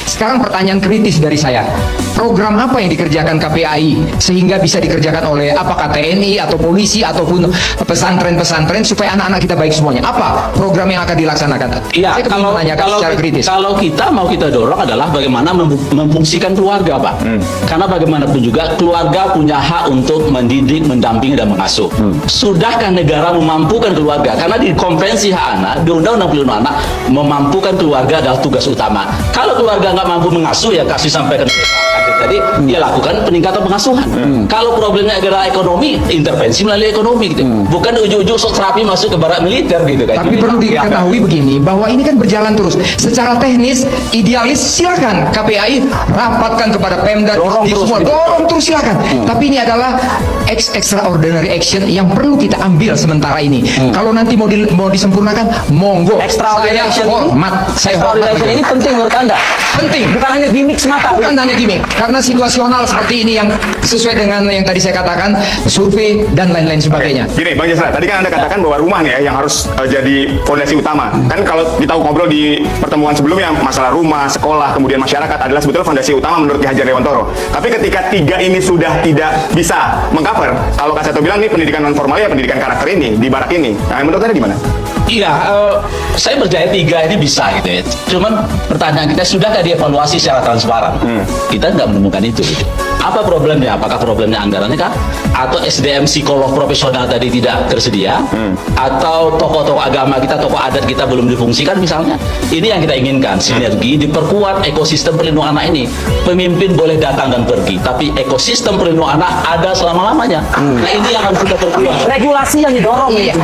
Sekarang pertanyaan kritis dari saya. Program apa yang dikerjakan KPAI sehingga bisa dikerjakan oleh apakah TNI atau polisi ataupun pesantren-pesantren supaya anak-anak kita baik semuanya? Apa program yang akan dilaksanakan? Iya, Saya menanyakan secara kritis. Kalau kita mau kita dorong adalah bagaimana memfungsikan keluarga, Pak. Karena bagaimanapun juga keluarga punya hak untuk mendidik, mendampingi dan mengasuh. Sudahkah negara memampukan keluarga? Karena di Konvensi Hak Anak, di Undang-Undang Perlindungan Anak, memampukan keluarga adalah tugas utama. Kalau keluarga nggak mampu mengasuh, ya kasih sampai ke tadi dia lakukan peningkatan pengasuhan. Kalau problemnya adalah ekonomi, intervensi melalui ekonomi gitu. Bukan ujung-ujung sok terapi masuk ke barat militer gitu kan. Tapi perlu diketahui begini, bahwa ini kan berjalan terus. Secara teknis, idealis silakan KPAI rapatkan kepada Pemda, dorong terus silakan. Tapi ini adalah extraordinary action yang perlu kita ambil sementara ini. Kalau nanti mau disempurnakan, monggo. Extraordinary action Saya hormat. ini penting menurut Anda? Penting. Bukan hanya gimmick semata. Bukan hanya gimmick, karena situasional seperti ini yang sesuai dengan yang tadi saya katakan, survei dan lain-lain sebagainya. Gini, Bang Jasra, tadi kan Anda katakan bahwa rumah nih ya yang harus jadi fondasi utama. Kan kalau kita ngobrol di pertemuan sebelumnya, masalah rumah, sekolah, kemudian masyarakat adalah sebetulnya fondasi utama menurut Ki Hajar Dewantoro. Tapi ketika tiga ini sudah tidak bisa mengcover, kalau Kak Seto bilang nih pendidikan non formal ya pendidikan karakter ini di barak ini. Nah, menurut Anda gimana? Iya, saya percaya tiga ini bisa gitu ya. Cuman pertanyaan kita, sudahkah dievaluasi secara transparan? Kita nggak menemukan itu gitu. Apa problemnya? Apakah problemnya anggarannya kah? Atau SDM psikolog profesional tadi tidak tersedia? Atau tokoh-tokoh agama kita, tokoh adat kita belum difungsikan misalnya? Ini yang kita inginkan, sinergi, diperkuat ekosistem perlindungan anak ini. Pemimpin boleh datang dan pergi, tapi ekosistem perlindungan anak ada selama-lamanya. Nah, ini yang harus kita perkuat. Regulasi yang didorong. Iya,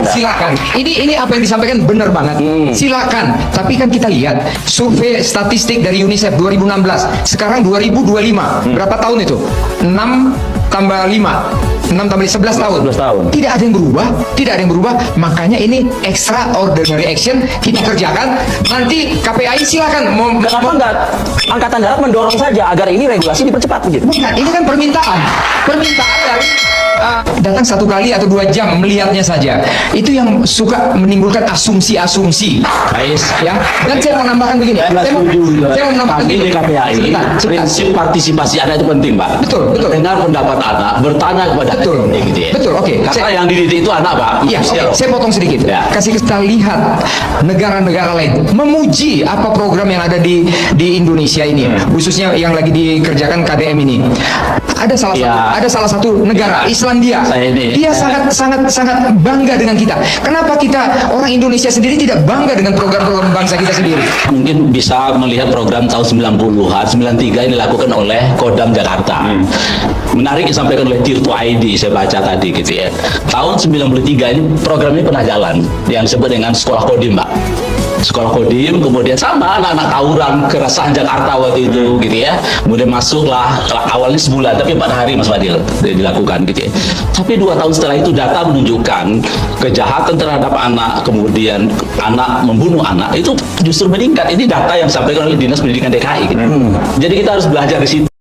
silakan. Ini apa yang disampaikan benar banget. Silakan. Tapi kan kita lihat survei statistik dari UNICEF 2016, sekarang 2025. Berapa tahun itu? 6 tambah 5. 6 tambah 11 tahun. 11 tahun. Tidak ada yang berubah, tidak ada yang berubah. Makanya ini extraordinary action kita kerjakan. Nanti KPAI silakan. Kenapa enggak Angkatan Darat mendorong saja agar ini regulasi dipercepat begitu? Bukan, ini kan permintaan dari datang 1 kali atau 2 jam melihatnya saja. Itu yang suka menimbulkan asumsi-asumsi. Ya. Dan saya mau nambahkan begini. Saya mau menambahkan Kami di KPAI, prinsip partisipasi anak itu penting, Pak. Betul. Dengar pendapat anak, bertanya kepada Betul. anak, gitu ya. Betul, oke. Karena yang dididik itu anak, Pak. Iya, saya potong sedikit. Ya. Kasih kita lihat negara-negara lain memuji apa program yang ada di Indonesia ini, khususnya yang lagi dikerjakan KDM ini. Ada salah satu negara, Islandia. Dia sangat bangga dengan kita. Kenapa kita orang Indonesia sendiri tidak bangga dengan program-program bangsa kita sendiri? Mungkin bisa melihat program tahun 90-an, 93 ini dilakukan oleh Kodam Jakarta. Menarik disampaikan oleh Tirto ID, saya baca tadi gitu ya. Tahun 93 ini program ini pernah jalan, yang disebut dengan Sekolah Kodim, Pak. Sekolah Kodim, kemudian sama anak-anak tawuran keresahan Jakarta waktu itu gitu ya. Kemudian masuklah, awalnya sebulan tapi 4 hari Mas Fadil dilakukan gitu ya. Tapi 2 tahun setelah itu data menunjukkan kejahatan terhadap anak, kemudian anak membunuh anak itu justru meningkat. Ini data yang disampaikan oleh Dinas Pendidikan DKI gitu. Jadi kita harus belajar di situ.